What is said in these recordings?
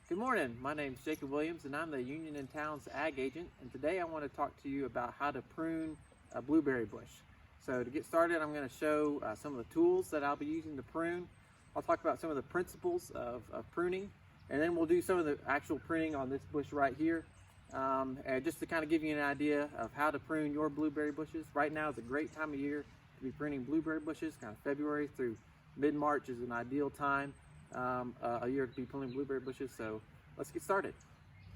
Good morning. My name is Jacob Williams and I'm the Union and Towns Ag Agent, and today I want to talk to you about how to prune a blueberry bush. So to get started, I'm going to show some of the tools that I'll be using to prune. I'll talk about some of the principles of pruning, and then we'll do some of the actual pruning on this bush right here, and just to kind of give you an idea of how to prune your blueberry bushes. Right now is a great time of year to be pruning blueberry bushes. Kind of February through mid-March is an ideal time a year to be pruning blueberry bushes. So let's get started.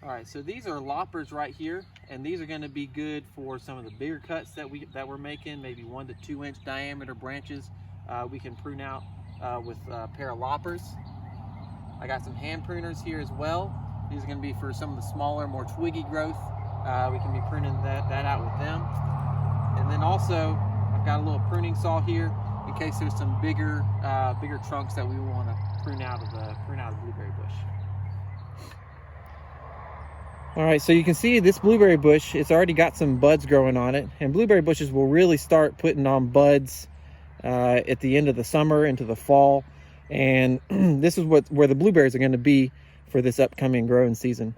All right, so these are loppers right here, and these are going to be good for some of the bigger cuts that we're making, maybe 1 to 2 inch diameter branches. We can prune out with a pair of loppers. I got some hand pruners here as well. These are going to be for some of the smaller, more twiggy growth. We can be pruning that out with them. And then also, I've got a little pruning saw here in case there's some bigger trunks that we want to prune out of the blueberry bush. All right, so you can see this blueberry bush, it's already got some buds growing on it, and blueberry bushes will really start putting on buds at the end of the summer into the fall, and this is where the blueberries are going to be for this upcoming growing season.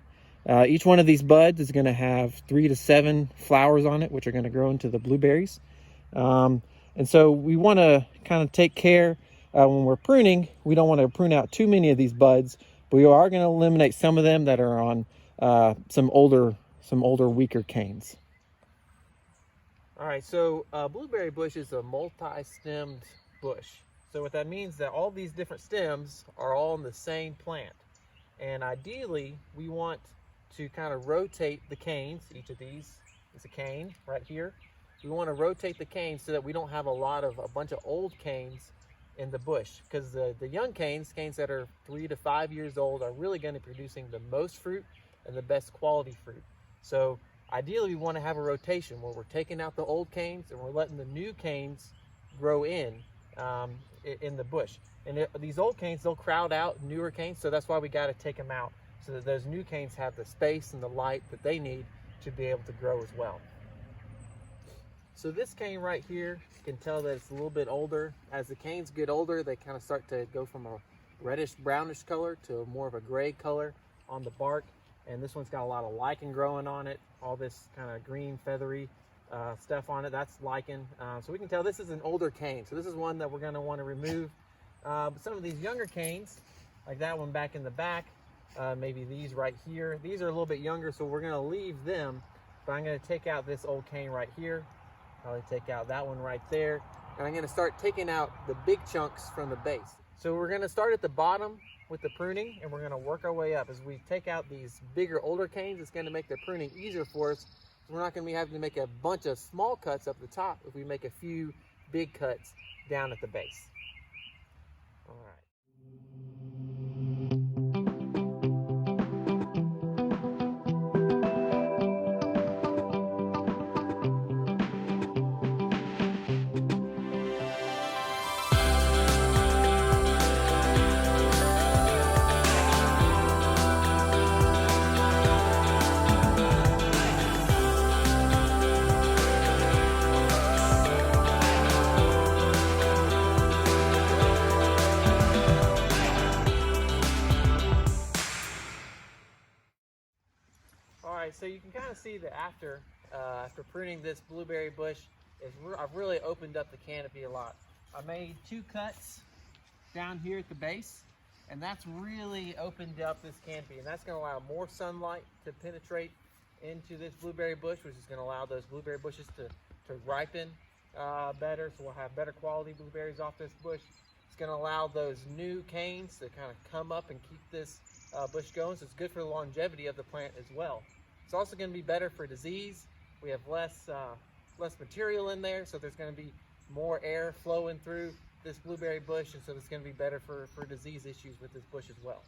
Each one of these buds is going to have 3 to 7 flowers on it, which are going to grow into the blueberries. And so we want to kind of take care when we're pruning. We don't want to prune out too many of these buds, but we are going to eliminate some of them that are on some older weaker canes. All right, so blueberry bush is a multi-stemmed bush. So what that means is that all these different stems are all in the same plant. And ideally, we want to kind of rotate the canes. Each of these is a cane right here. We want to rotate the canes so that we don't have a bunch of old canes in the bush, because the young canes that are 3 to 5 years old, are really going to be producing the most fruit and the best quality fruit. So ideally, we want to have a rotation where we're taking out the old canes and we're letting the new canes grow in the bush. And these old canes, they'll crowd out newer canes, so that's why we got to take them out so that those new canes have the space and the light that they need to be able to grow as well. So this cane right here, you can tell that it's a little bit older. As the canes get older, they kind of start to go from a reddish brownish color to more of a gray color on the bark. And this one's got a lot of lichen growing on it, all this kind of green feathery stuff on it. That's lichen. So we can tell this is an older cane. So this is one that we're going to want to remove. But some of these younger canes, like that one back in the back, maybe these right here, these are a little bit younger, so we're going to leave them. But I'm going to take out this old cane right here. Probably take out that one right there. And I'm going to start taking out the big chunks from the base. So we're going to start at the bottom with the pruning, and we're going to work our way up. As we take out these bigger, older canes, it's going to make the pruning easier for us. We're not going to be having to make a bunch of small cuts up the top if we make a few big cuts down at the base. All right. So you can kind of see that after pruning this blueberry bush, I've really opened up the canopy a lot. I made 2 cuts down here at the base, and that's really opened up this canopy, and that's going to allow more sunlight to penetrate into this blueberry bush, which is going to allow those blueberry bushes to ripen better, so we'll have better quality blueberries off this bush. It's going to allow those new canes to kind of come up and keep this bush going, so it's good for the longevity of the plant as well. It's also going to be better for disease. We have less material in there, so there's going to be more air flowing through this blueberry bush, and so it's going to be better for disease issues with this bush as well.